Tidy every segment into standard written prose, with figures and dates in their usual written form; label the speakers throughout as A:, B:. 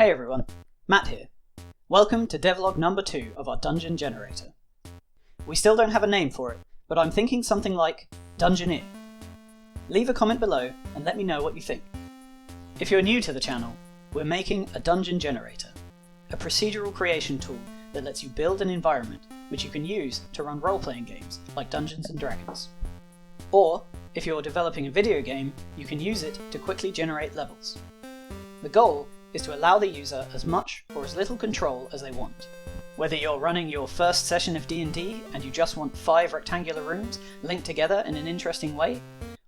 A: Hey everyone, Matt here. Welcome to Devlog number 2 of our dungeon generator. We still don't have a name for it, but I'm thinking something like Dungeoneer. Leave a comment below and let me know what you think. If you're new to the channel, we're making a dungeon generator, a procedural creation tool that lets you build an environment which you can use to run role-playing games like Dungeons & Dragons. Or, if you're developing a video game, you can use it to quickly generate levels. The goal is to allow the user as much or as little control as they want. Whether you're running your first session of D&D and you just want 5 rectangular rooms linked together in an interesting way,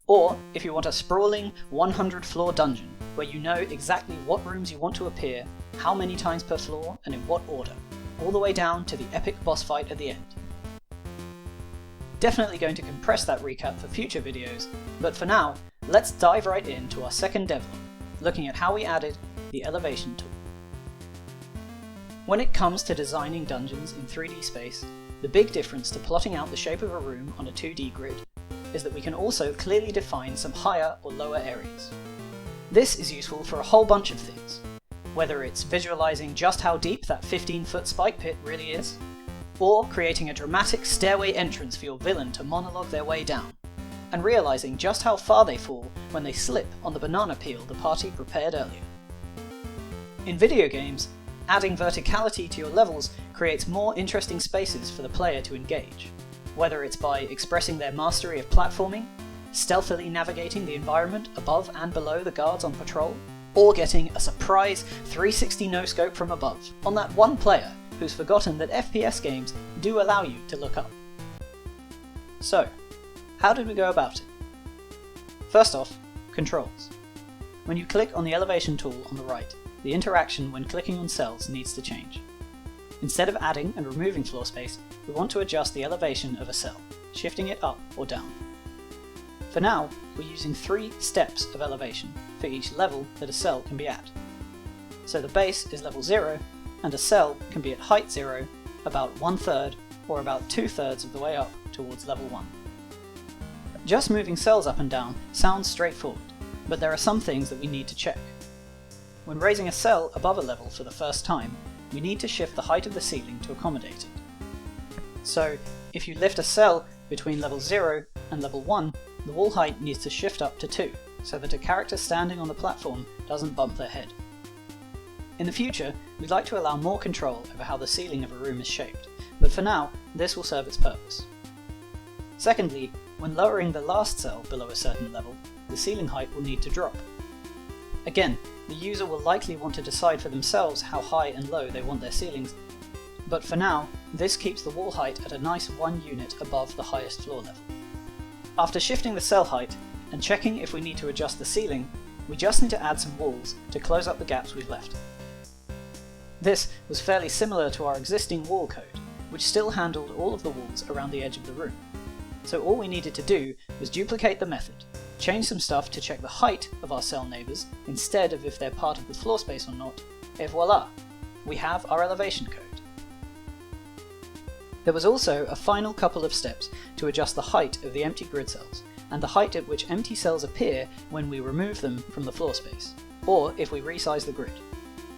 A: or if you want a sprawling 100-floor dungeon where you know exactly what rooms you want to appear, how many times per floor, and in what order, all the way down to the epic boss fight at the end. Definitely going to compress that recap for future videos, but for now, let's dive right into our second devlog, looking at how we added the elevation tool. When it comes to designing dungeons in 3D space, the big difference to plotting out the shape of a room on a 2D grid is that we can also clearly define some higher or lower areas. This is useful for a whole bunch of things, whether it's visualizing just how deep that 15-foot spike pit really is, or creating a dramatic stairway entrance for your villain to monologue their way down, and realizing just how far they fall when they slip on the banana peel the party prepared earlier. In video games, adding verticality to your levels creates more interesting spaces for the player to engage, whether it's by expressing their mastery of platforming, stealthily navigating the environment above and below the guards on patrol, or getting a surprise 360 no-scope from above on that one player who's forgotten that FPS games do allow you to look up. So, how did we go about it? First off, controls. When you click on the elevation tool on the right, the interaction when clicking on cells needs to change. Instead of adding and removing floor space, we want to adjust the elevation of a cell, shifting it up or down. For now, we're using 3 steps of elevation for each level that a cell can be at. So the base is level 0, and a cell can be at height 0, about 1/3 or about 2/3 of the way up towards level 1. Just moving cells up and down sounds straightforward, but there are some things that we need to check. When raising a cell above a level for the first time, we need to shift the height of the ceiling to accommodate it. So, if you lift a cell between level 0 and level 1, the wall height needs to shift up to 2, so that a character standing on the platform doesn't bump their head. In the future, we'd like to allow more control over how the ceiling of a room is shaped, but for now, this will serve its purpose. Secondly, when lowering the last cell below a certain level, the ceiling height will need to drop. Again, the user will likely want to decide for themselves how high and low they want their ceilings, but for now, this keeps the wall height at a nice 1 unit above the highest floor level. After shifting the cell height and checking if we need to adjust the ceiling, we just need to add some walls to close up the gaps we've left. This was fairly similar to our existing wall code, which still handled all of the walls around the edge of the room. So all we needed to do was duplicate the method, change some stuff to check the height of our cell neighbours instead of if they're part of the floor space or not, et voila! We have our elevation code. There was also a final couple of steps to adjust the height of the empty grid cells, and the height at which empty cells appear when we remove them from the floor space, or if we resize the grid.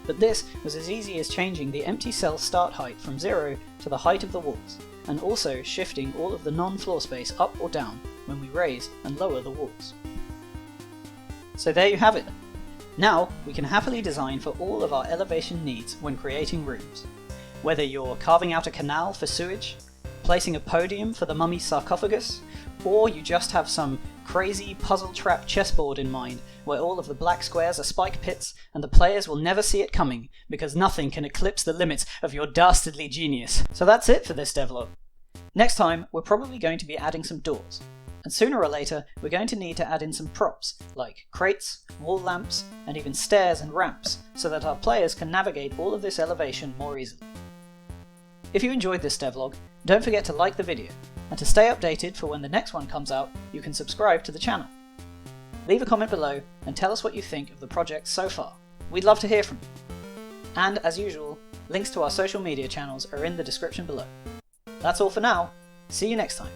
A: But this was as easy as changing the empty cell start height from 0 to the height of the walls, and also shifting all of the non-floor space up or down when we raise and lower the walls. So there you have it. Now we can happily design for all of our elevation needs when creating rooms. Whether you're carving out a canal for sewage, placing a podium for the mummy's sarcophagus, or you just have some crazy puzzle trap chessboard in mind where all of the black squares are spike pits and the players will never see it coming because nothing can eclipse the limits of your dastardly genius. So that's it for this devlog. Next time we're probably going to be adding some doors, and sooner or later we're going to need to add in some props like crates, wall lamps, and even stairs and ramps so that our players can navigate all of this elevation more easily. If you enjoyed this devlog, don't forget to like the video, and to stay updated for when the next one comes out, you can subscribe to the channel. Leave a comment below and tell us what you think of the project so far. We'd love to hear from you. And as usual, links to our social media channels are in the description below. That's all for now. See you next time.